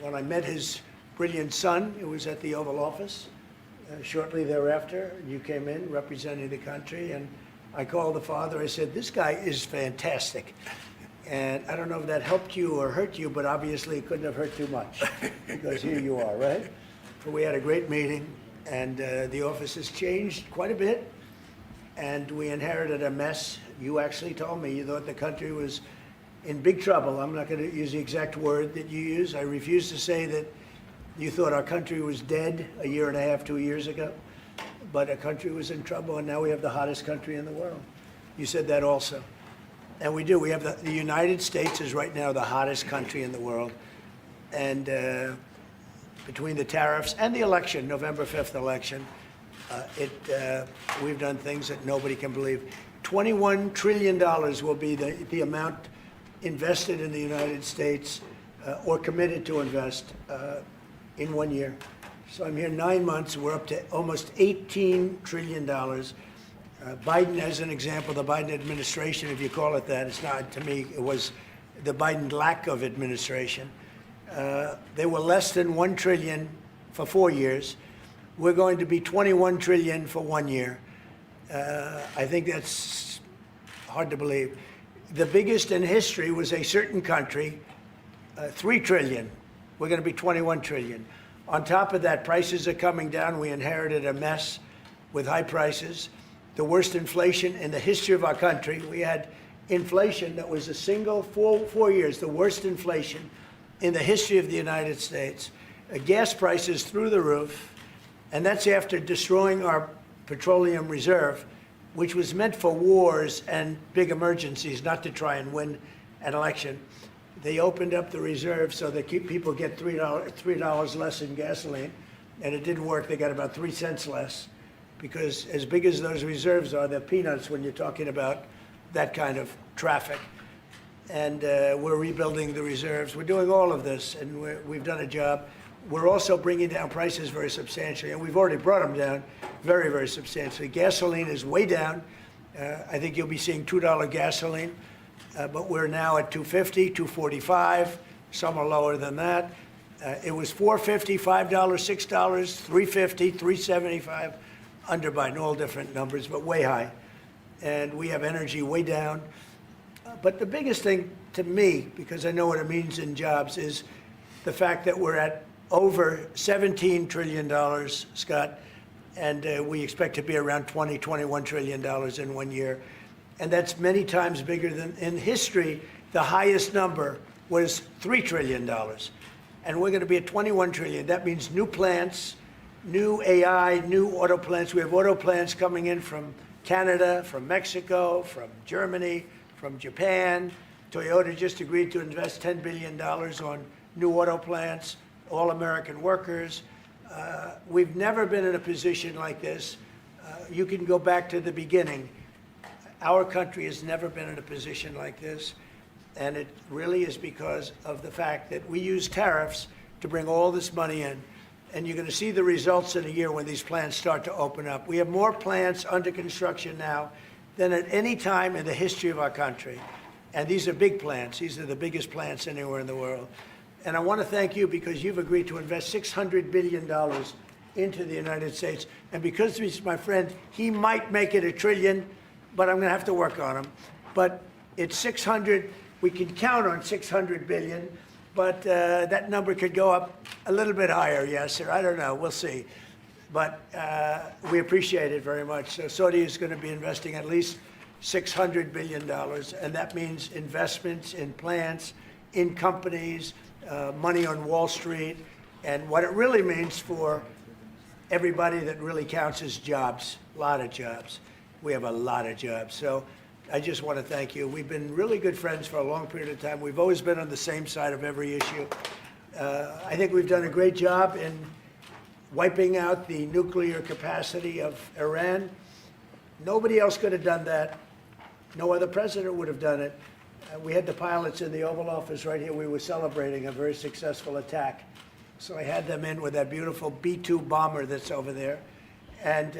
when I met his brilliant son, it was at the Oval Office. Shortly thereafter, you came in representing the country, and I called the father. I said, this guy is fantastic. And I don't know if that helped you or hurt you, but obviously it couldn't have hurt too much, because here you are, right? But we had a great meeting, and the office has changed quite a bit, and we inherited a mess. You actually told me you thought the country was in big trouble. I'm not going to use the exact word that you use. I refuse to say that you thought our country was dead a year and a half, 2 years ago, but our country was in trouble, and now we have the hottest country in the world. You said that also. And we do. We have the United States is right now the hottest country in the world. And between the tariffs and the election, November 5th election, we've done things that nobody can believe. $21 trillion will be the amount invested in the United States or committed to invest in 1 year. So I'm here 9 months. We're up to almost $18 trillion. Biden, as an example, the Biden administration, if you call it that, it's not, to me, it was the Biden lack of administration. They were less than $1 trillion for 4 years. We're going to be $21 trillion for 1 year. I think that's hard to believe. The biggest in history was a certain country, $3 trillion. We're going to be $21 trillion. On top of that, prices are coming down. We inherited a mess with high prices, the worst inflation in the history of our country. We had inflation that was a single 4 years, the worst inflation in the history of the United States. Gas prices through the roof, and that's after destroying our petroleum reserve, which was meant for wars and big emergencies, not to try and win an election. They opened up the reserve so that people get $3 less in gasoline, and it didn't work. They got about 3 cents less, because as big as those reserves are, they're peanuts when you're talking about that kind of traffic. And we're rebuilding the reserves. We're doing all of this, and we've done a job. We're also bringing down prices very substantially, and we've already brought them down very, very substantially. Gasoline is way down. I think you'll be seeing $2 gasoline, but we're now at $2.50, $2.45. Some are lower than that. It was $4.50, $5, $6, $3.50, $3.75 under Biden, all different numbers, but way high. And we have energy way down. But the biggest thing to me, because I know what it means in jobs, is the fact that we're at over $17 trillion, Scott, and we expect to be around $21 trillion in 1 year. And that's many times bigger than in history. The highest number was $3 trillion. And we're going to be at $21 trillion. That means new plants, new AI, new auto plants. We have auto plants coming in from Canada, from Mexico, from Germany, from Japan. Toyota just agreed to invest $10 billion on new auto plants, all American workers. We've never been in a position like this. You can go back to the beginning. Our country has never been in a position like this, and it really is because of the fact that we use tariffs to bring all this money in. And you're going to see the results in a year when these plants start to open up. We have more plants under construction now than at any time in the history of our country. And these are big plants. These are the biggest plants anywhere in the world. And I want to thank you because you've agreed to invest $600 billion into the United States. And because he's my friend, he might make it $1 trillion, but I'm going to have to work on him. But it's 600. We can count on 600 billion, but that number could go up a little bit higher, yes, sir. I don't know. We'll see. But we appreciate it very much. So Saudi is going to be investing at least $600 billion, and that means investments in plants, in companies, money on Wall Street, and what it really means for everybody that really counts is jobs, a lot of jobs. We have a lot of jobs. So I just want to thank you. We've been really good friends for a long period of time. We've always been on the same side of every issue. I think we've done a great job in wiping out the nuclear capacity of Iran. Nobody else could have done that. No other president would have done it. We had the pilots in the Oval Office right here. We were celebrating a very successful attack. So I had them in with that beautiful B-2 bomber that's over there. And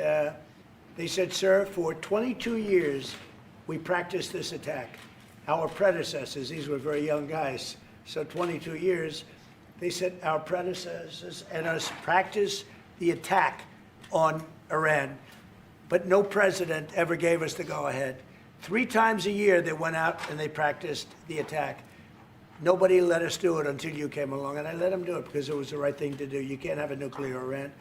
they said, sir, for 22 years, we practiced this attack. Our predecessors, these were very young guys, so 22 years, They said our predecessors and us practiced the attack on Iran, but no president ever gave us the go-ahead. 3 times a year they went out and they practiced the attack. Nobody let us do it until you came along, and I let them do it because it was the right thing to do. You can't have a nuclear Iran.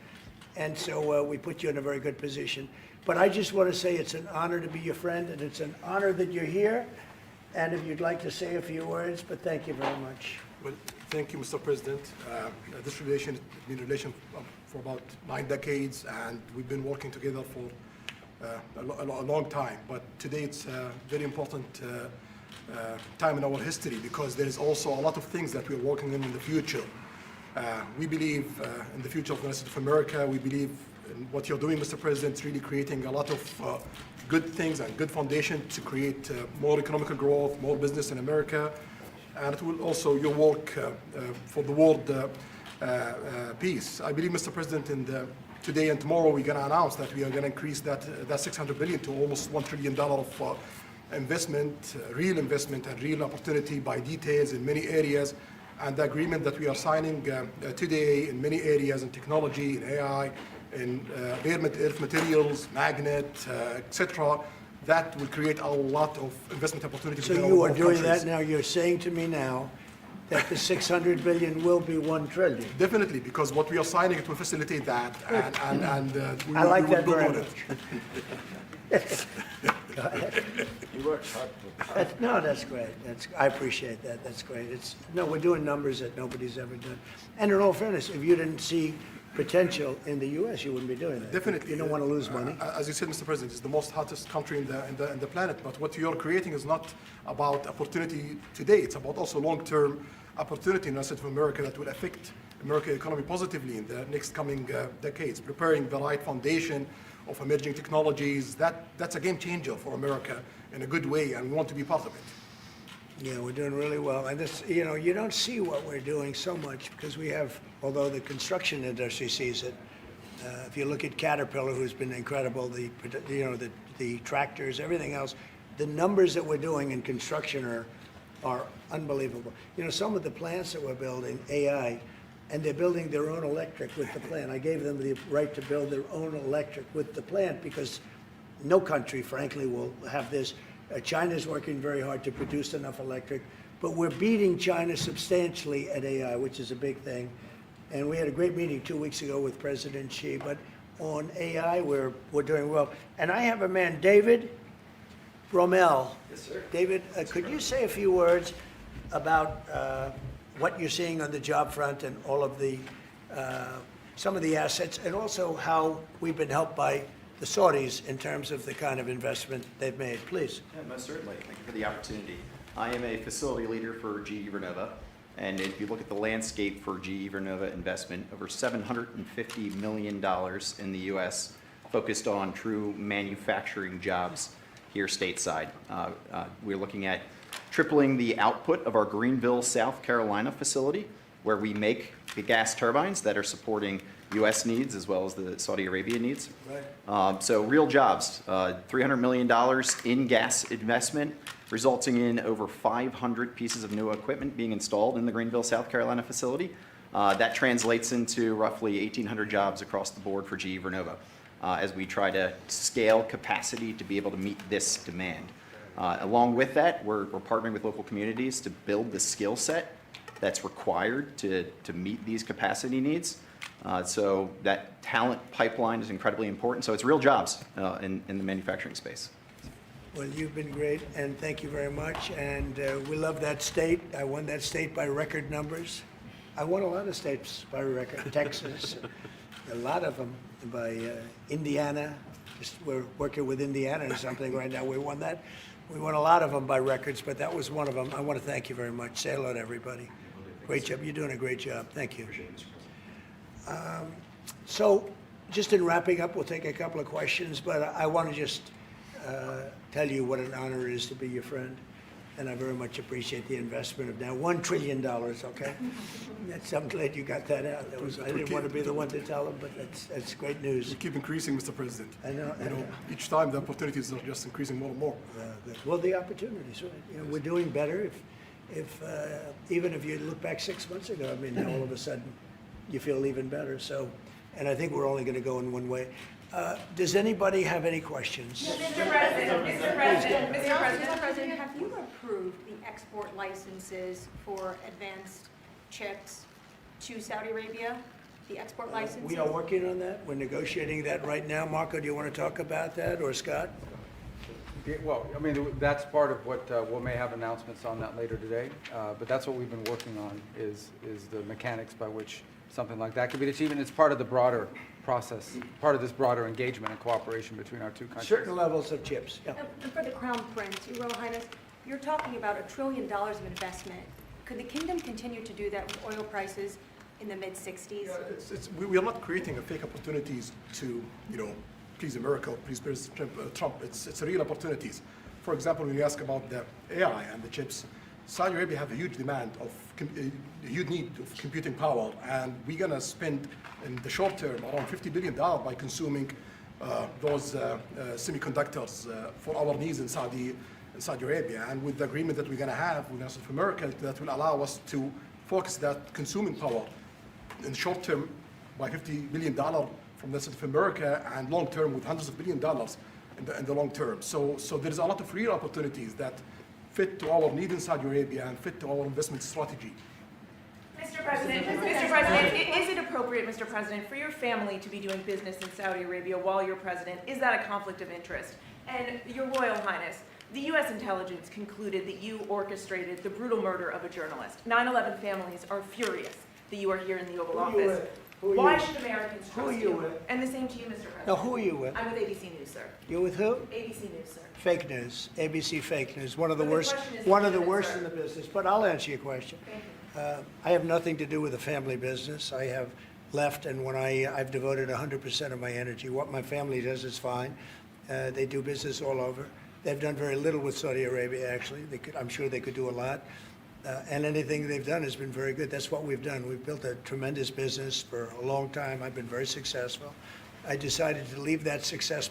And so we put you in a very good position. But I just want to say it's an honor to be your friend, and it's an honor that you're here. And if you'd like to say a few words, but thank you very much. Well, thank you, Mr. President. This relation has been a relation for about 9 decades, and we've been working together for a long time. But today it's a very important time in our history because there is also a lot of things that we're working on in the future. We believe in the future of the United States of America. We believe in what you're doing, Mr. President. It's really creating a lot of good things and good foundation to create more economic growth, more business in America. And it will also your work for the world peace. I believe, Mr. President, today and tomorrow we're going to announce that we are going to increase that $600 billion to almost $1 trillion of investment, real investment and real opportunity by details in many areas. And the agreement that we are signing today in many areas in technology, in AI, in earth materials, magnet, etc., that will create a lot of investment opportunities. So you are doing that now. You're saying to me now that the $600 billion will be $1 trillion. Definitely, because what we are signing, it will facilitate that, and I like we will that build very on much. it. Go ahead. You worked hard. No, that's great. I appreciate that. That's great. We're doing numbers that nobody's ever done. And in all fairness, if you didn't see potential in the U.S., you wouldn't be doing that. Definitely. You don't want to lose money. As you said, Mr. President, it's the most hottest country in the planet. But what you're creating is not about opportunity today. It's about also long-term opportunity in the United States of America that will affect American economy positively in the next coming decades. Preparing the right foundation of emerging technologies, that's a game changer for America in a good way, and we want to be part of it. Yeah, we're doing really well. And this, you don't see what we're doing so much because we have, although the construction industry sees it. If you look at Caterpillar, who's been incredible, the tractors, everything else, the numbers that we're doing in construction are unbelievable. Some of the plants that we're building, AI, and they're building their own electric with the plant. I gave them the right to build their own electric with the plant because no country, frankly, will have this. China's working very hard to produce enough electric, but we're beating China substantially at AI, which is a big thing. And we had a great meeting 2 weeks ago with President Xi, but on AI, we're doing well. And I have a man, David Rommel. Yes, sir. David, could you say a few words about what you're seeing on the job front and all of the, some of the assets, and also how we've been helped by the Saudis in terms of the kind of investment they've made, please. Yeah, most certainly. Thank you for the opportunity. I am a facility leader for GE Vernova, and if you look at the landscape for GE Vernova investment, over $750 million in the U.S. focused on true manufacturing jobs here stateside. We're looking at tripling the output of our Greenville, South Carolina facility, where we make the gas turbines that are supporting U.S. needs as well as the Saudi Arabia needs. Right. So real jobs, $300 million in gas investment, resulting in over 500 pieces of new equipment being installed in the Greenville, South Carolina facility. That translates into roughly 1,800 jobs across the board for GE Vernova as we try to scale capacity to be able to meet this demand. Along with that, we're partnering with local communities to build the skill set that's required to meet these capacity needs. So that talent pipeline is incredibly important. So it's real jobs in the manufacturing space. Well, you've been great, and thank you very much. And we love that state. I won that state by record numbers. I won a lot of states by record. Texas, a lot of them by Indiana. We're working with Indiana or something right now. We won that. We won a lot of them by records, but that was one of them. I want to thank you very much. Say hello to everybody. Great job. You're doing a great job. Thank you. So just in wrapping up, we'll take a couple of questions, but I want to just tell you what an honor it is to be your friend. And I very much appreciate the investment of now $1 trillion, okay? I'm glad you got that out. I didn't want to be the one to tell them, but that's great news. We keep increasing, Mr. President. I know. Each time the opportunities are just increasing more and more. Well, the opportunities, right? We're doing better. even if you look back 6 months ago, I mean, now all of a sudden, you feel even better. So, and I think we're only going to go in one way. Does anybody have any questions? Mr. President, have you approved the export licenses for advanced chips to Saudi Arabia? The export licenses? We are working on that. We're negotiating that right now. Marco, do you want to talk about that, or Scott? Yeah, well, I mean, that's part of what we may have announcements on that later today. But that's what we've been working on is the mechanics by which something like that could be achieved. And it's part of the broader process, part of this broader engagement and cooperation between our two countries. Certain levels of chips, yeah. And for the Crown Prince, Your Royal Highness, you're talking about $1 trillion of investment. Could the kingdom continue to do that with oil prices in the mid-60s? We are not creating a fake opportunities to, please America, please President Trump. It's real opportunities. For example, when you ask about the AI and the chips, Saudi Arabia have a huge demand of, a huge need of computing power, and we're going to spend in the short term around $50 billion by consuming those semiconductors for our needs in Saudi Arabia. And with the agreement that we're going to have with North America, that will allow us to focus that consuming power in the short term by $50 billion from the North of America, and long term with hundreds of billions of dollars in the long term. So there's a lot of real opportunities that fit to our need in Saudi Arabia and fit to our investment strategy. Mr. President, is it appropriate, Mr. President, for your family to be doing business in Saudi Arabia while you're president? Is that a conflict of interest? And Your Royal Highness, the U.S. intelligence concluded that you orchestrated the brutal murder of a journalist. 9/11 families are furious that you are here in the Oval Office. Why should Americans trust you? And the same to you, Mr. President. Now, who are you with? I'm with ABC News, sir. You're with who? ABC News, sir. Fake news, ABC fake news, one of the But the worst, question is one of the legitimate, worst sir. in the business. But I'll answer your question. Thank you. I have nothing to do with the family business. I have left, and when I've devoted 100% of my energy. What my family does is fine. They do business all over. They've done very little with Saudi Arabia, actually. I'm sure they could do a lot. And anything they've done has been very good. That's what we've done. We've built a tremendous business for a long time. I've been very successful. I decided to leave that success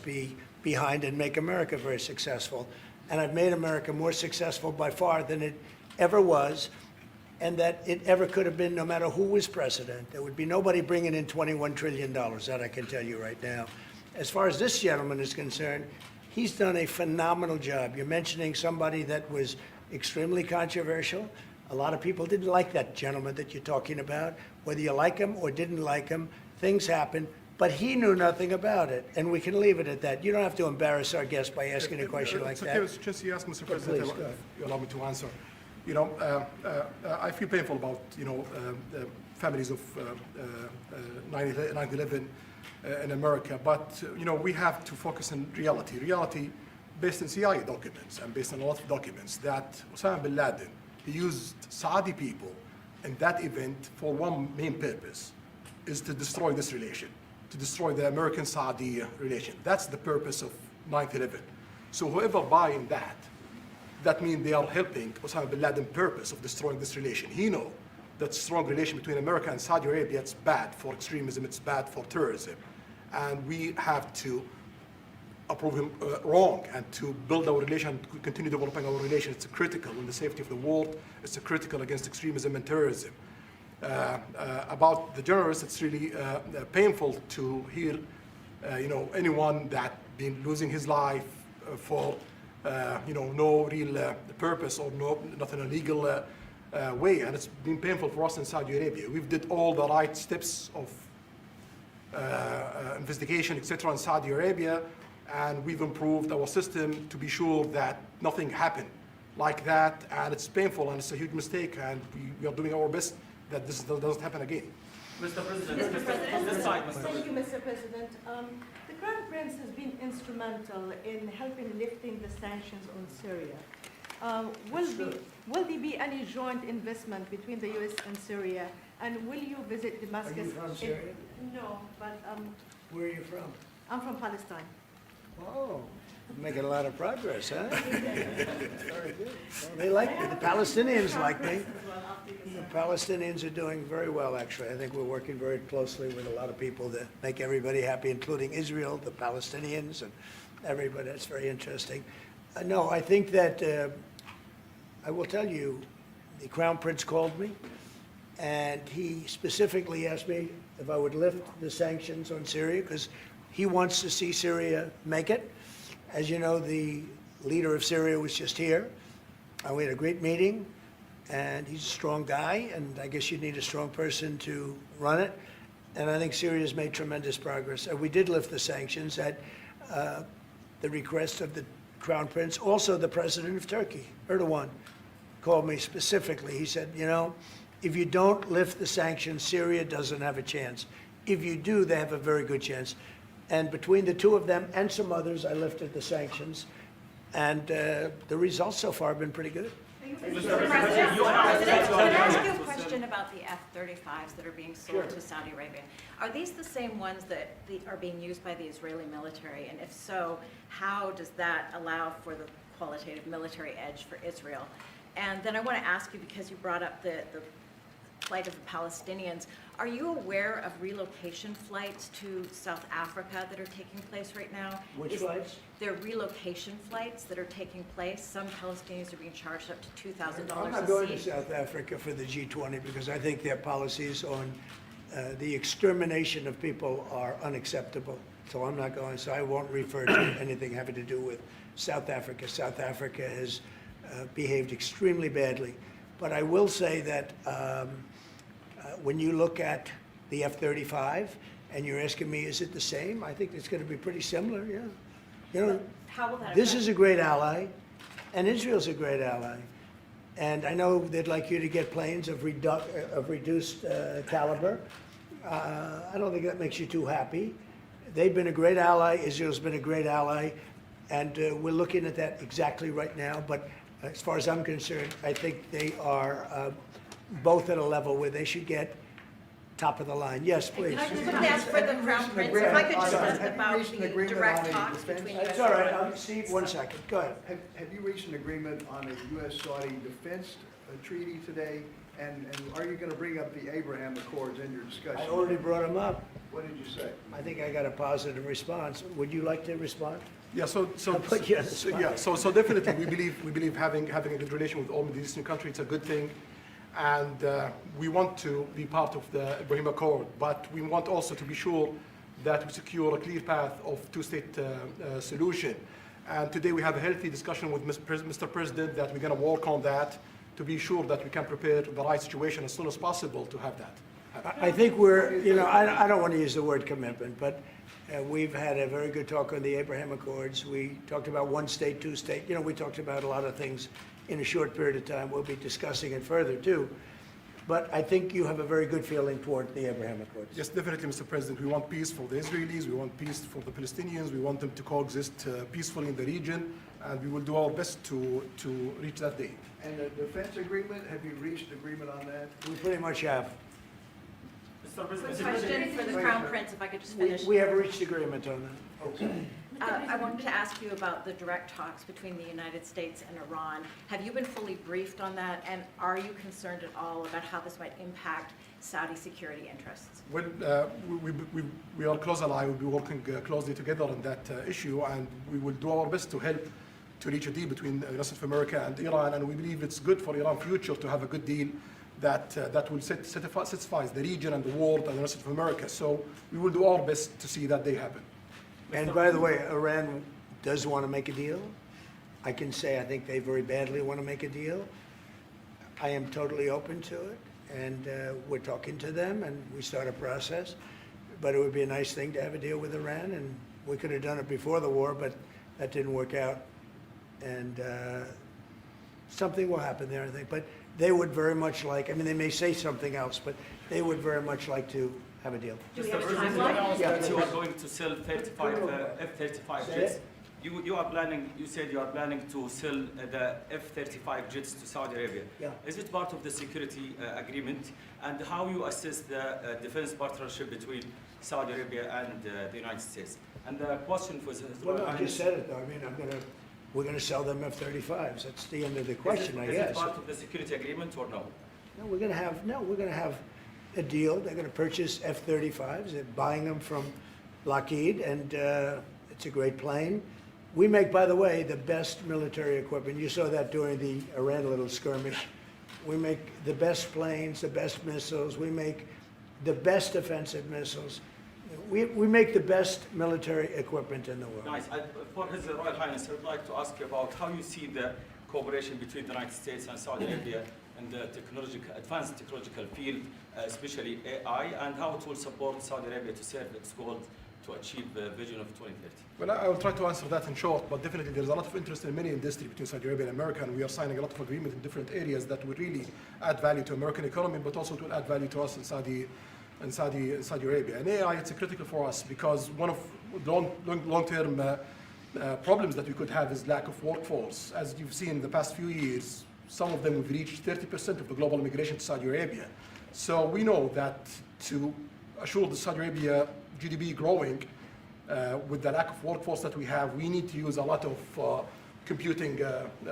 behind and make America very successful. And I've made America more successful by far than it ever was, and that it ever could have been, no matter who was president. There would be nobody bringing in $21 trillion, that I can tell you right now. As far as this gentleman is concerned, he's done a phenomenal job. You're mentioning somebody that was extremely controversial. A lot of people didn't like that gentleman that you're talking about. Whether you like him or didn't like him, things happen. But he knew nothing about it, and we can leave it at that. You don't have to embarrass our guest by asking a question like that. Okay, since you asked, Mr. President, please, go ahead. you allow me to answer. I feel painful about, the families of 9/11 in America, but, we have to focus on reality. Reality based on CIA documents and based on a lot of documents that Osama bin Laden, he used Saudi people in that event for one main purpose, is to destroy this relation, to destroy the American-Saudi relation. That's the purpose of 9/11. So whoever buying that means they are helping Osama bin Laden's purpose of destroying this relation. He knows that strong relation between America and Saudi Arabia, it's bad for extremism, it's bad for terrorism. And we have to approve him wrong and to build our relation, to continue developing our relation. It's critical in the safety of the world. It's critical against extremism and terrorism. About the journalists, it's really painful to hear, anyone that been losing his life for, no real purpose or not in a legal way. And it's been painful for us in Saudi Arabia. We've did all the right steps of investigation, etc. in Saudi Arabia, and we've improved our system to be sure that nothing happened like that. And it's painful and it's a huge mistake, and we are doing our best that this doesn't happen again. Mr. President, Mr. President, this side, Mr. Thank you, President. Mr. President. The Crown Prince has been instrumental in helping lifting the sanctions on Syria. Will there be any joint investment between the U.S. and Syria? And will you visit Damascus? Are you from Syria? No, but Where are you from? I'm from Palestine. Oh, you're making a lot of progress, huh? Very good. Well, they like me. The Palestinians like me. The Palestinians are doing very well, actually. I think we're working very closely with a lot of people that make everybody happy, including Israel, the Palestinians, and everybody. That's very interesting. No, I think that I will tell you the Crown Prince called me, and he specifically asked me if I would lift the sanctions on Syria, because he wants to see Syria make it. As you know, the leader of Syria was just here. We had a great meeting, and he's a strong guy, and I guess you need a strong person to run it. And I think Syria's made tremendous progress. We did lift the sanctions at the request of the Crown Prince. Also, the president of Turkey, Erdogan, called me specifically. He said, you know, if you don't lift the sanctions, Syria doesn't have a chance. If you do, they have a very good chance. And between the two of them and some others, I lifted the sanctions. And the results so far have been pretty good. President, can I ask you a question about the F-35s that are being sold to Saudi Arabia? Are these the same ones that are being used by the Israeli military? And if so, how does that allow for the qualitative military edge for Israel? And then I want to ask you, because you brought up the plight of the Palestinians, are you aware of relocation flights to South Africa that are taking place right now? Which flights? There are relocation flights that are taking place. Some Palestinians are being charged up to $2,000 I'm a not going to seat. South Africa for the G20 because I think their policies on the extermination of people are unacceptable. So I'm not going, so I won't refer to anything having to do with South Africa. South Africa has behaved extremely badly. But I will say that when you look at the F-35 and you're asking me, is it the same? I think it's going to be pretty similar, yeah. You know, How will that this affect- is a great ally, and Israel's a great ally. And I know they'd like you to get planes of reduced caliber. I don't think that makes you too happy. They've been a great ally. Israel's been a great ally. And we're looking at that exactly right now. But as far as I'm concerned, I think they are both at a level where they should get top of the line. Yes, please. Can I just quickly ask for the Crown Prince, if I could just ask about the direct talks between U.S. It's all right. and Steve, 1 second. Go ahead. Have you reached an agreement on a U.S.-Saudi defense treaty today? And are you going to bring up the Abraham Accords in your discussion? I already brought them up. What did you say? I think I got a positive response. Would you like to respond? Yeah, so I'll put you on the spot. yeah, so definitely we believe having a good relation with all Middle Eastern countries, it's a good thing, and we want to be part of the Ibrahim Accord, but we want also to be sure that we secure a clear path of two-state solution. And today we have a healthy discussion with Mr. President that we're going to work on that to be sure that we can prepare the right situation as soon as possible to have that. I think we're, you know, I don't want to use the word commitment, but we've had a very good talk on the Abraham Accords. We talked about one state, two state. You know, we talked about a lot of things in a short period of time. We'll be discussing it further, too. But I think you have a very good feeling toward the Abraham Accords. Yes, definitely, Mr. President. We want peace for the Israelis. We want peace for the Palestinians. We want them to coexist peacefully in the region, and we will do our best to reach that day. And the defense agreement, have you reached agreement on that? We pretty much have. Question for the Crown Prince, if I could just finish. We have reached agreement on that. I wanted to ask you about the direct talks between the United States and Iran. Have you been fully briefed on that, and are you concerned at all about how this might impact Saudi security interests? Well, we are close ally. We'll be working closely together on that issue, and we will do our best to help to reach a deal between the United States of America and Iran. And we believe it's good for Iran's future to have a good deal that will satisfy the region and the world and the United States of America. So we will do our best to see that day happen. And by the way, Iran does want to make a deal. I can say I think they very badly want to make a deal. I am totally open to it, and we're talking to them, and we start a process. But it would be a nice thing to have a deal with Iran, and we could have done it before the war, but that didn't work out. And something will happen there, I think. But they would very much like, I mean, they may say something else, but they would very much like to have a deal. Do we have a You timeline? announced Yeah. that you are going to sell 35 F-35 Say jets. it. You said you are planning to sell the F-35 jets to Saudi Arabia. Yeah. Is it part of the security agreement? And how you assess the defense partnership between Saudi Arabia and the United States? And the question was, Well, no, I just said it, though. I mean, we're going to sell them F-35s. That's the end of the question, I Is guess. it part of the security agreement or no? No, we're going to have a deal. They're going to purchase F-35s. They're buying them from Lockheed, and it's a great plane. We make, by the way, the best military equipment. You saw that during the Iran little skirmish. We make the best planes, the best missiles. We make the best offensive missiles. We make the best military equipment in the world. Nice. For His Royal Highness, I would like to ask you about how you see the cooperation between the United States and Saudi Arabia in the advanced technological field, especially AI, and how it will support Saudi Arabia to serve its goal to achieve the vision of 2030. Well, I will try to answer that in short, but definitely there's a lot of interest in many industries between Saudi Arabia and America, and we are signing a lot of agreements in different areas that will really add value to American economy, but also to add value to us in Saudi Arabia. And AI, it's critical for us because one of the long-term problems that we could have is lack of workforce. As you've seen in the past few years, some of them have reached 30% of the global immigration to Saudi Arabia. So we know that to assure the Saudi Arabia GDP growing, with the lack of workforce that we have, we need to use a lot of computing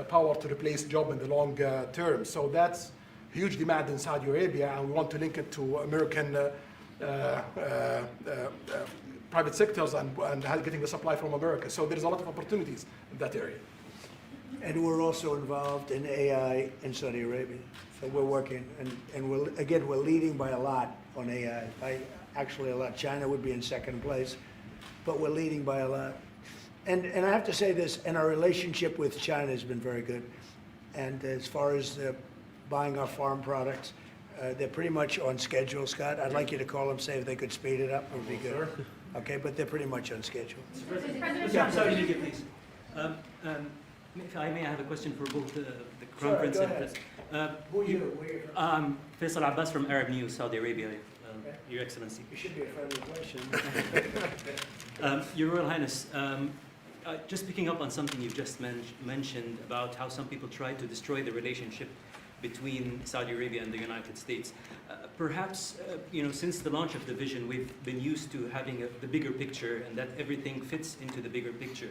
power to replace job in the long term. So that's huge demand in Saudi Arabia, and we want to link it to American private sectors and getting the supply from America. So there's a lot of opportunities in that area. And we're also involved in AI in Saudi Arabia. So we're working, and we're leading by a lot on AI. Actually a lot. China would be in second place, but we're leading by a lot. And I have to say this, and our relationship with China has been very good. And as far as buying our farm products, they're pretty much on schedule, Scott. I'd like you to call them, say if they could speed it up, it would be good. Okay, but they're pretty much on schedule. I'm sorry to give please. If I may, I have a question for both the Crown Prince and President. Who are you? Faisal Abbas from Arab News, Saudi Arabia, Your Excellency. It should be a friendly question. Your Royal Highness, just picking up on something you've just mentioned about how some people try to destroy the relationship between Saudi Arabia and the United States. Perhaps, since the launch of the vision, we've been used to having the bigger picture and that everything fits into the bigger picture.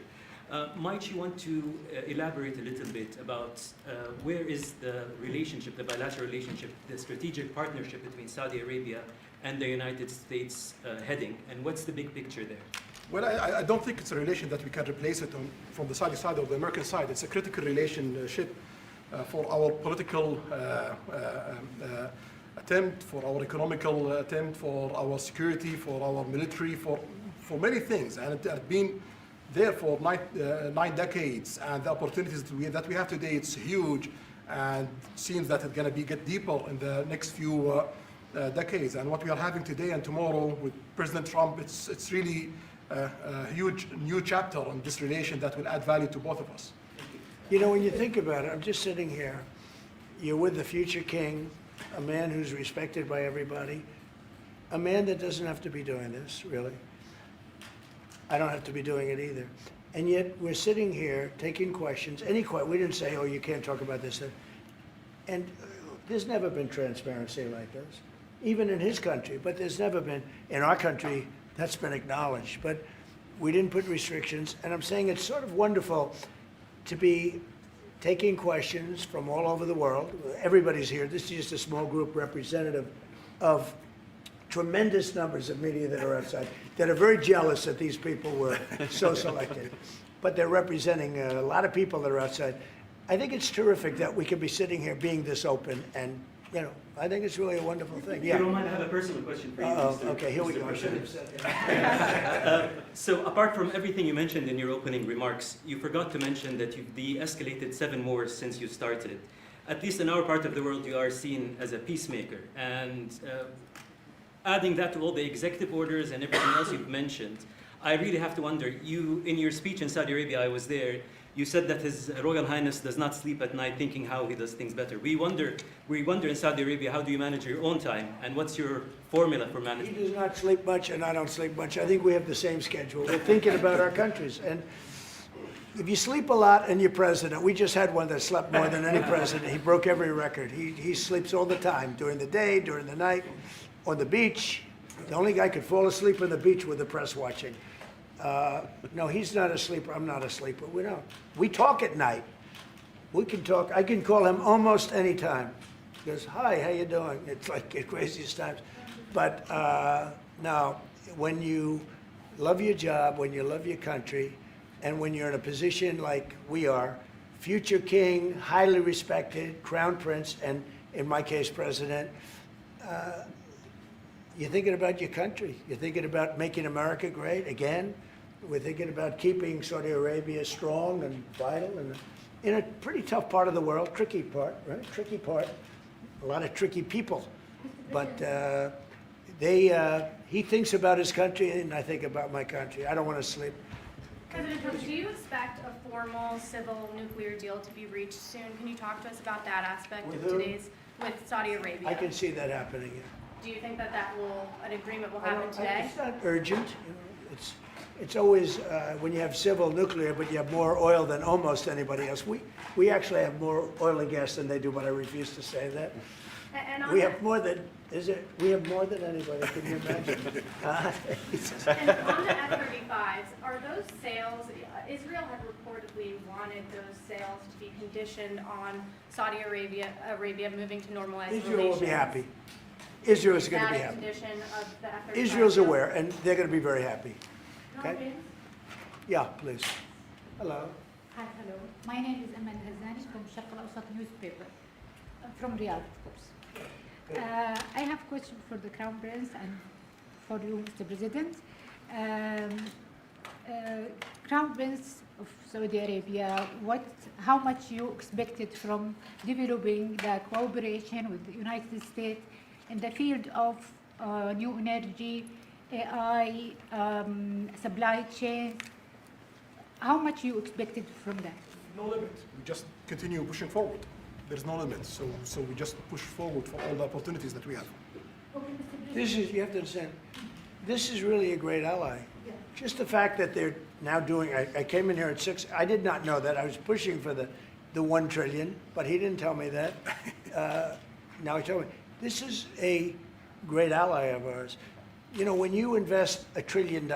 Might you want to elaborate a little bit about where is the relationship, the bilateral relationship, the strategic partnership between Saudi Arabia and the United States heading, and what's the big picture there? Well, I don't think it's a relation that we can replace it from the Saudi side or the American side. It's a critical relationship for our political attempt, for our economical attempt, for our security, for our military, for many things. And it has been there for 9 decades, and the opportunities that we have today, it's huge, and seems that it's going to get deeper in the next few decades. And what we are having today and tomorrow with President Trump, it's really a huge new chapter on this relation that will add value to both of us. When you think about it, I'm just sitting here. You're with the future king, a man who's respected by everybody, a man that doesn't have to be doing this, really. I don't have to be doing it either. And yet we're sitting here taking questions, we didn't say, oh, you can't talk about this. And there's never been transparency like this, even in his country, but there's never been, in our country, that's been acknowledged. But we didn't put restrictions, and I'm saying it's sort of wonderful to be taking questions from all over the world. Everybody's here. This is just a small group representative of tremendous numbers of media that are outside, that are very jealous that these people were so selected. But they're representing a lot of people that are outside. I think it's terrific that we can be sitting here being this open, and, I think it's really a wonderful thing. If you don't mind, I have a personal question for you, Mr. Okay, here we Mr. go. I should have President. said that. So apart from everything you mentioned in your opening remarks, you forgot to mention that you've de-escalated 7 wars since you started. At least in our part of the world, you are seen as a peacemaker. And adding that to all the executive orders and everything else you've mentioned, I really have to wonder, in your speech in Saudi Arabia, I was there, you said that His Royal Highness does not sleep at night thinking how he does things better. We wonder in Saudi Arabia, how do you manage your own time, and what's your formula for management? He does not sleep much, and I don't sleep much. I think we have the same schedule. We're thinking about our countries. And if you sleep a lot and you're president, we just had one that slept more than any president. He broke every record. He sleeps all the time, during the day, during the night, on the beach. The only guy could fall asleep on the beach with the press watching. No, he's not a sleeper. I'm not a sleeper. We don't. We talk at night. We can talk. I can call him almost any time. He goes, hi, how you doing? It's like the craziest times. But now, when you love your job, when you love your country, and when you're in a position like we are, future king, highly respected, crown prince, and in my case, President, you're thinking about your country. You're thinking about making America great again. We're thinking about keeping Saudi Arabia strong and vital and in a pretty tough part of the world, tricky part, right? Tricky part, a lot of tricky people. But he thinks about his country and I think about my country. I don't want to sleep. President Trump, do you expect a formal civil nuclear deal to be reached soon? Can you talk to us about that aspect With of who? with Saudi Arabia? I can see that happening. Yeah. Do you think that an agreement will happen today? It's not urgent. You know, it's always, when you have civil nuclear, but you have more oil than almost anybody else. We actually have more oil and gas than they do, but I refuse to say that. And on We that- have more than, we have more than anybody, can you imagine? And on the F-35s, are those sales, Israel had reportedly wanted those sales to be conditioned on Saudi Arabia moving to normalized relations. Israel will be happy. Israel is Is going to that be a happy. condition of the F-35? Israel's aware, and they're going to be very happy. Okay? Okay. Yeah, please. Hello. Hi, hello. My name is Amal Hazani from Sharq al-Awsat newspaper, from Riyadh, of course. I have a question for the Crown Prince and for you, Mr. President. Crown Prince of Saudi Arabia, how much you expected from developing the cooperation with the United States in the field of new energy, AI, supply chain? How much you expected from that? No limit. We just continue pushing forward. There's no limit. So we just push forward for all the opportunities that we have. You have to understand, this is really a great ally. Just the fact that they're now doing, I came in here at 6, I did not know that. I was pushing for the 1 trillion, but he didn't tell me that. Now he told me. This is a great ally of ours. You know, when you invest $1 trillion,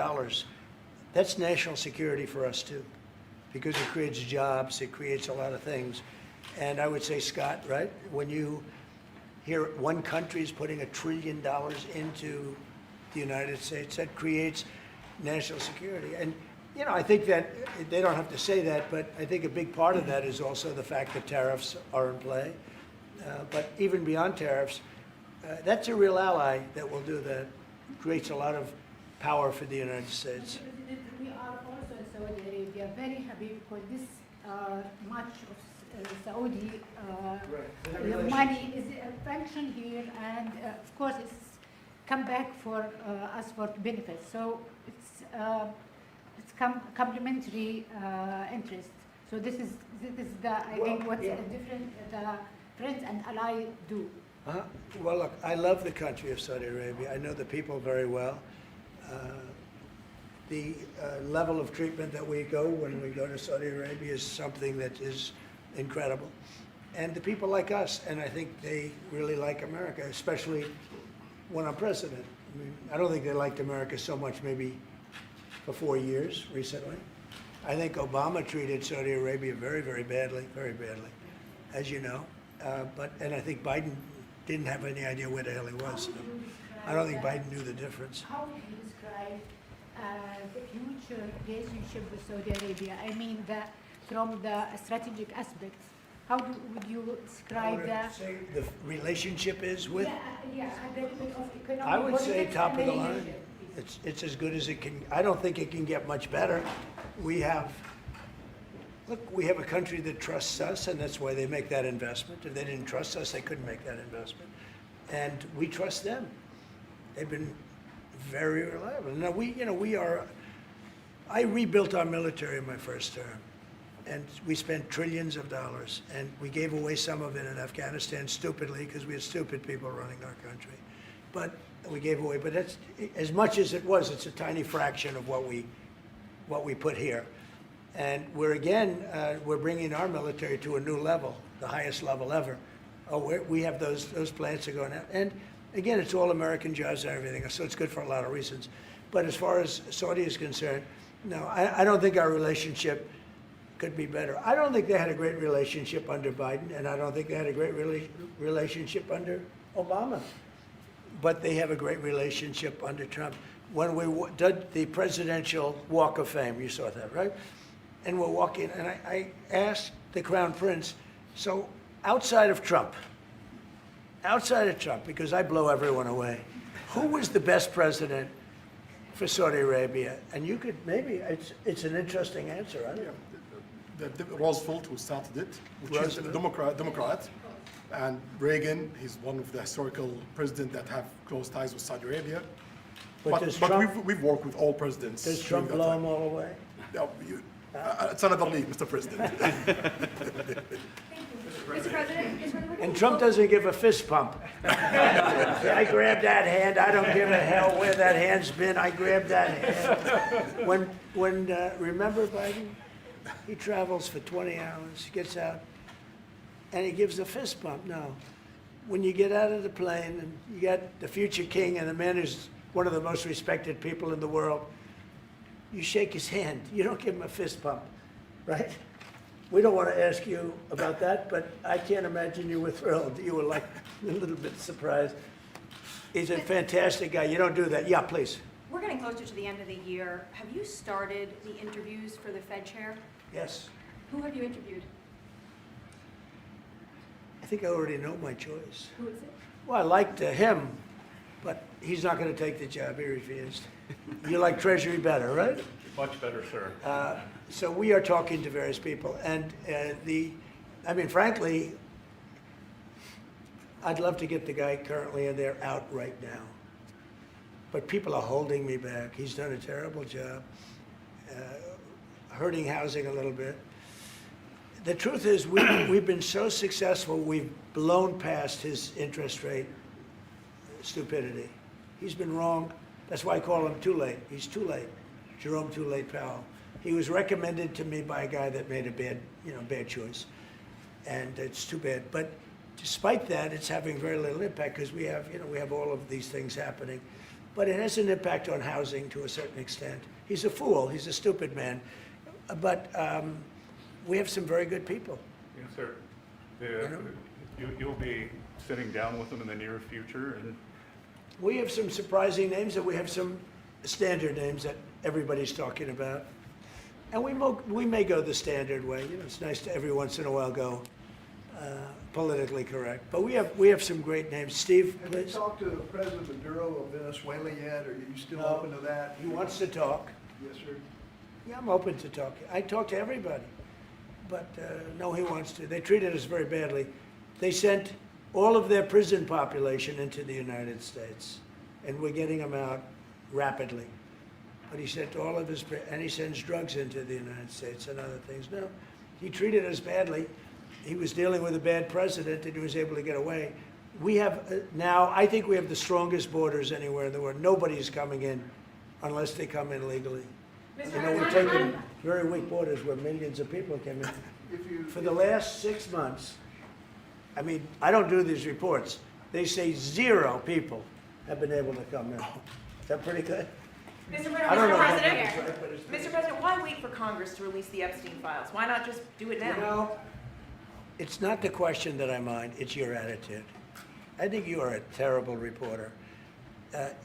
that's national security for us too, because it creates jobs, it creates a lot of things. And I would say, Scott, right, when you hear one country is putting $1 trillion into the United States, that creates national security. And, you know, I think that they don't have to say that, but I think a big part of that is also the fact that tariffs are in play. But even beyond tariffs, that's a real ally that will do that. Creates a lot of power for the United States. We are also in Saudi Arabia very happy because this much of Saudi money is functioned here, and of course it's come back for us for benefits. So it's complementary interest. So this is the I think what's different the friends and ally do. Well, look, I love the country of Saudi Arabia. I know the people very well. The level of treatment that we go when we go to Saudi Arabia is something that is incredible. And the people like us, and I think they really like America, especially when I'm president. I mean, I don't think they liked America so much maybe for 4 years recently. I think Obama treated Saudi Arabia very, very badly, as you know. And I think Biden didn't have any idea where the hell he was. I don't think Biden knew the difference. How would you describe the future relationship with Saudi Arabia? I mean, from the strategic aspects, how would you describe that? Say the relationship is with? Yeah, the of economic I would say politics top of and the line. leadership. It's as good as it can. I don't think it can get much better. We have a country that trusts us, and that's why they make that investment. If they didn't trust us, they couldn't make that investment. And we trust them. They've been very reliable. Now I rebuilt our military in my first term, and we spent trillions of dollars, and we gave away some of it in Afghanistan stupidly because we had stupid people running our country. But we gave away, but that's, as much as it was, it's a tiny fraction of what we put here. And we're bringing our military to a new level, the highest level ever. We have those plants are going out. And again, it's all American jobs and everything, so it's good for a lot of reasons. But as far as Saudi is concerned, no, I don't think our relationship could be better. I don't think they had a great relationship under Biden, and I don't think they had a great relationship under Obama. But they have a great relationship under Trump. When we did the presidential Walk of Fame, you saw that, right? And we're walking, and I asked the Crown Prince, so outside of Trump, outside of Trump, because I blow everyone away, who was the best president for Saudi Arabia? And you could, maybe, it's an interesting answer, I don't know. Roosevelt, who started it, which is a Democrat, and Reagan, he's one of the historical presidents that have close ties with Saudi Arabia. But does Trump, we've worked with all presidents. does during Trump that blow time. them all away? No, it's another league, Mr. President. Mr. President, And Trump doesn't give a fist pump. I grabbed that hand, I don't give a hell where that hand's been, I grabbed that hand. Remember Biden? He travels for 20 hours, gets out, and he gives a fist bump. No. When you get out of the plane and you got the future king and the man who's one of the most respected people in the world, you shake his hand. You don't give him a fist bump, right? We don't want to ask you about that, but I can't imagine you were thrilled. You were like a little bit surprised. He's a fantastic guy. You don't do that. Yeah, please. we're getting closer to the end of the year. Have you started the interviews for the Fed chair? Yes. Who have you interviewed? I think I already know my choice. Who is it? Well, I liked him, but he's not going to take the job. He refused. You like Treasury better, right? Much better, sir. So we are talking to various people, and frankly, I'd love to get the guy currently in there out right now. But people are holding me back. He's done a terrible job, hurting housing a little bit. The truth is, we've been so successful, we've blown past his interest rate stupidity. He's been wrong. That's why I call him too late. He's too late. Jerome Too Late Powell. He was recommended to me by a guy that made a bad choice. And it's too bad. But despite that, it's having very little impact because we have all of these things happening. But it has an impact on housing to a certain extent. He's a fool. He's a stupid man. But we have some very good people. Yes, sir. You'll be sitting down with them in the near future, and We have some surprising names, and we have some standard names that everybody's talking about. And we may go the standard way. It's nice to every once in a while go politically correct. But we have some great names. Steve, Have you please. talked to President Maduro of Venezuela yet? Are you still No. open to that? He wants to talk. Yes, sir. Yeah, I'm open to talk. I talk to everybody. But no, he wants to. They treated us very badly. They sent all of their prison population into the United States, and we're getting them out rapidly. But he sent all of his, and he sends drugs into the United States and other things. No, he treated us badly. He was dealing with a bad president, and he was able to get away. We have now, I think we have the strongest borders anywhere in the world. Nobody's coming in unless they come in legally. We're taking very weak borders where millions of people came in. For the last 6 months, I don't do these reports. They say 0 people have been able to come in. Is that pretty good? Mr. I don't know if that President, number's right, but it's pretty Mr. President, why wait for Congress to release the Epstein files? Why not just do it now? It's not the question that I mind, it's your attitude. I think you are a terrible reporter.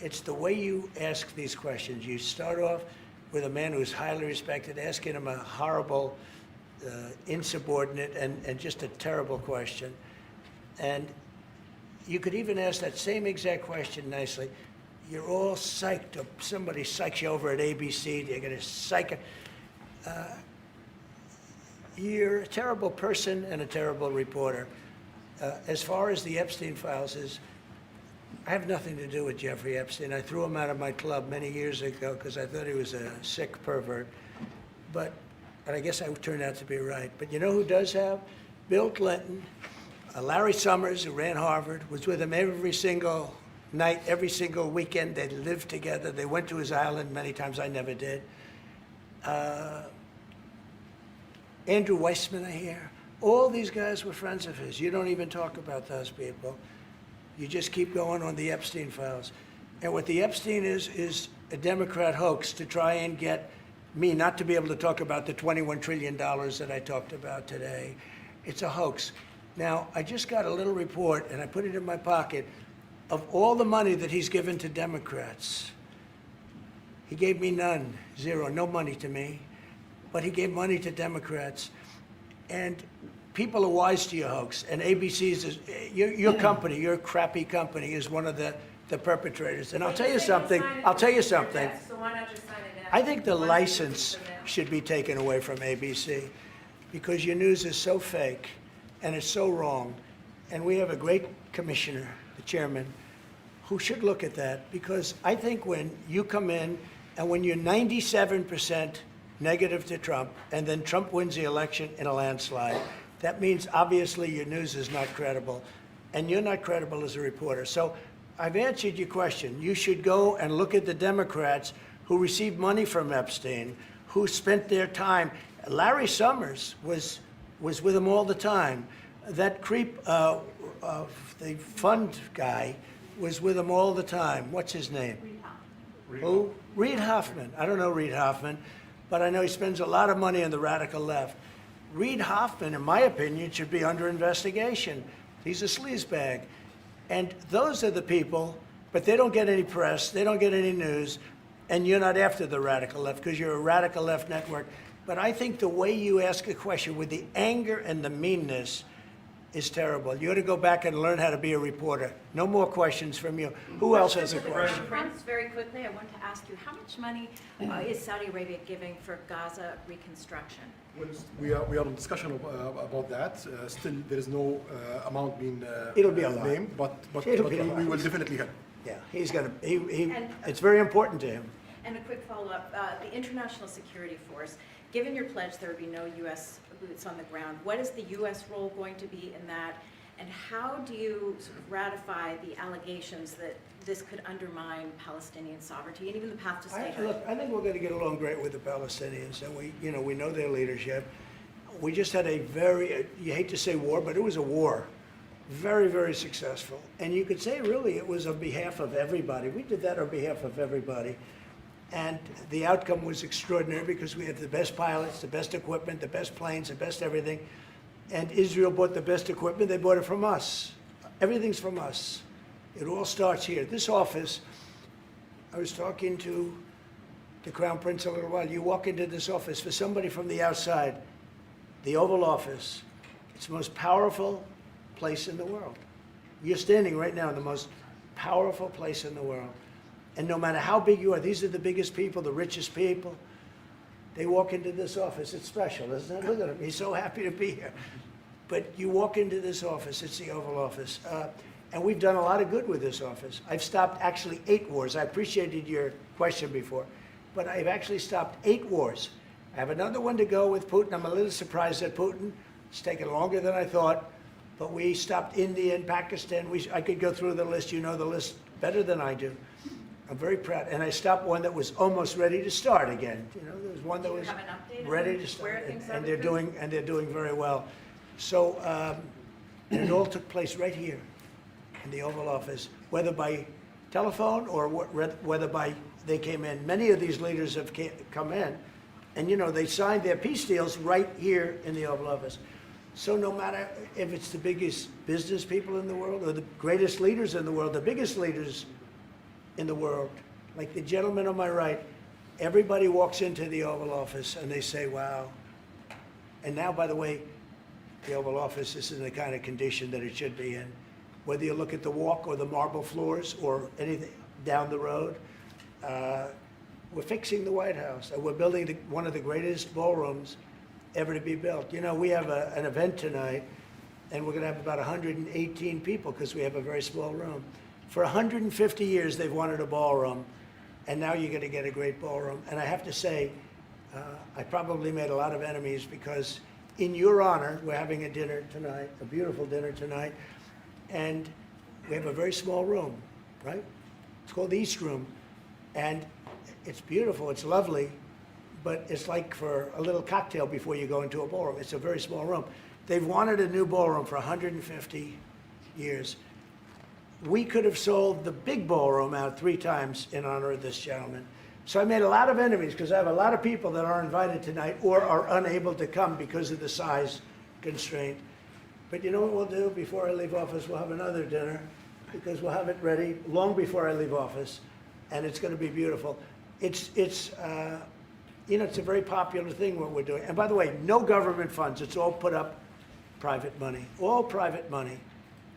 It's the way you ask these questions. You start off with a man who's highly respected, asking him a horrible, insubordinate, and just a terrible question. And you could even ask that same exact question nicely. You're all psyched up. Somebody psychs you over at ABC. They're going to psych. You're a terrible person and a terrible reporter. As far as the Epstein files is, I have nothing to do with Jeffrey Epstein. I threw him out of my club many years ago because I thought he was a sick pervert. And I guess I turned out to be right. But you know who does have? Bill Clinton, Larry Summers, who ran Harvard, was with him every single night, every single weekend. They lived together. They went to his island many times. I never did. Andrew Weissman, I hear. All these guys were friends of his. You don't even talk about those people. You just keep going on the Epstein files. And what the Epstein is a Democrat hoax to try and get me not to be able to talk about the $21 trillion that I talked about today. It's a hoax. Now, I just got a little report, and I put it in my pocket, of all the money that he's given to Democrats. He gave me none, 0, no money to me. But he gave money to Democrats. And people are wise to your hoax, and ABC's is, your company, your crappy company is one of the perpetrators. And I'll tell you something, So why not just sign it now? I think the Why not license just submit? should be taken away from ABC because your news is so fake and it's so wrong. And we have a great commissioner, the chairman, who should look at that because I think when you come in and when you're 97% negative to Trump and then Trump wins the election in a landslide, that means obviously your news is not credible and you're not credible as a reporter. So I've answered your question. You should go and look at the Democrats who received money from Epstein, who spent their time. Larry Summers was with him all the time. That creep of the fund guy was with him all the time. What's his name? Who? Reid Hoffman. I don't know Reid Hoffman, but I know he spends a lot of money on the radical left. Reid Hoffman, in my opinion, should be under investigation. He's a sleazebag. And those are the people, but they don't get any press, they don't get any news, and you're not after the radical left because you're a radical left network. But I think the way you ask a question with the anger and the meanness is terrible. You ought to go back and learn how to be a reporter. No more questions from you. Who else has a question? Prince, very quickly, I want to ask you, how much money is Saudi Arabia giving for Gaza reconstruction? We are in discussion about that. Still, there is no amount being It'll be a lot. named, but It'll be a lot. we will definitely help. Yeah, he's gonna, it's very important to him. And a quick follow-up, the International Security Force, given your pledge there would be no U.S. boots on the ground, what is the U.S. role going to be in that? And how do you sort of ratify the allegations that this could undermine Palestinian sovereignty and even the path to statehood? Look, I think we're going to get along great with the Palestinians, and we know their leadership. We just had a very, you hate to say war, but it was a war. Very, very successful. And you could say, really, it was on behalf of everybody. We did that on behalf of everybody. And the outcome was extraordinary because we had the best pilots, the best equipment, the best planes, the best everything. And Israel bought the best equipment. They bought it from us. Everything's from us. It all starts here. This office, I was talking to the Crown Prince a little while. You walk into this office, for somebody from the outside, the Oval Office, it's the most powerful place in the world. You're standing right now in the most powerful place in the world. And no matter how big you are, these are the biggest people, the richest people. They walk into this office. It's special, isn't it? Look at him. He's so happy to be here. But you walk into this office. It's the Oval Office. And we've done a lot of good with this office. I've stopped actually 8 wars. I appreciated your question before. But I've actually stopped 8 wars. I have another one to go with Putin. I'm a little surprised at Putin. It's taken longer than I thought. But we stopped India and Pakistan. I could go through the list. You know the list better than I do. I'm very proud. And I stopped one that was almost ready to start again. You know, there was one that was ready to start. And they're doing very well. So and it all took place right here in the Oval Office, whether by telephone or whether by they came in. Many of these leaders have come in, and you know they signed their peace deals right here in the Oval Office. So no matter if it's the biggest business people in the world or the greatest leaders in the world, the biggest leaders in the world, like the gentleman on my right, everybody walks into the Oval Office and they say, wow. And now, by the way, the Oval Office is in the kind of condition that it should be in. Whether you look at the walk or the marble floors or anything down the road, we're fixing the White House. We're building one of the greatest ballrooms ever to be built. You know, we have an event tonight, and we're going to have about 118 people because we have a very small room. For 150 years, they've wanted a ballroom, and now you're going to get a great ballroom. And I have to say, I probably made a lot of enemies because in your honor, we're having a dinner tonight, a beautiful dinner tonight, and we have a very small room, right? It's called the East Room, and it's beautiful, it's lovely, but it's like for a little cocktail before you go into a ballroom. It's a very small room. They've wanted a new ballroom for 150 years. We could have sold the big ballroom out 3 times in honor of this gentleman. So I made a lot of enemies because I have a lot of people that are invited tonight or are unable to come because of the size constraint. But you know what we'll do before I leave office? We'll have another dinner because we'll have it ready long before I leave office, and it's going to be beautiful. It's you know, it's a very popular thing what we're doing. And by the way, no government funds. It's all put up private money, all private money.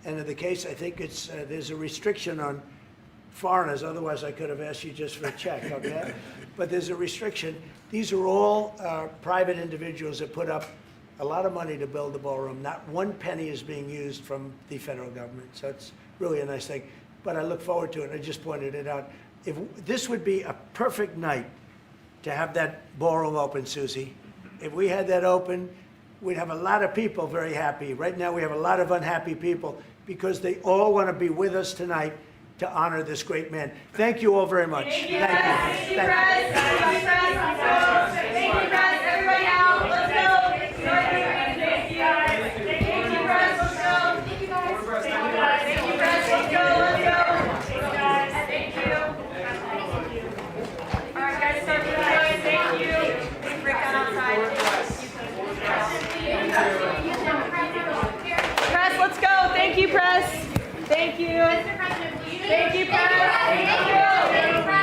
And in the case, I think it's, there's a restriction on foreigners, otherwise I could have asked you just for a check, okay? But there's a restriction. These are all private individuals that put up a lot of money to build the ballroom. Not one penny is being used from the federal government, so it's really a nice thing. But I look forward to it. I just pointed it out. If this would be a perfect night to have that ballroom open, Susie. If we had that open, we'd have a lot of people very happy. Right now, we have a lot of unhappy people because they all want to be with us tonight to honor this great man. Thank you all very much. Thank you, Press. Everybody out. Let's go. Thank you, Press. Let's go. Thank you, guys. Thank you, Press. Let's go. Let's go. Thank you. All right, guys, start with guys. Thank you. Break down outside. Press, let's go. Thank you, Press. Thank you. Thank you, Press. Thank you.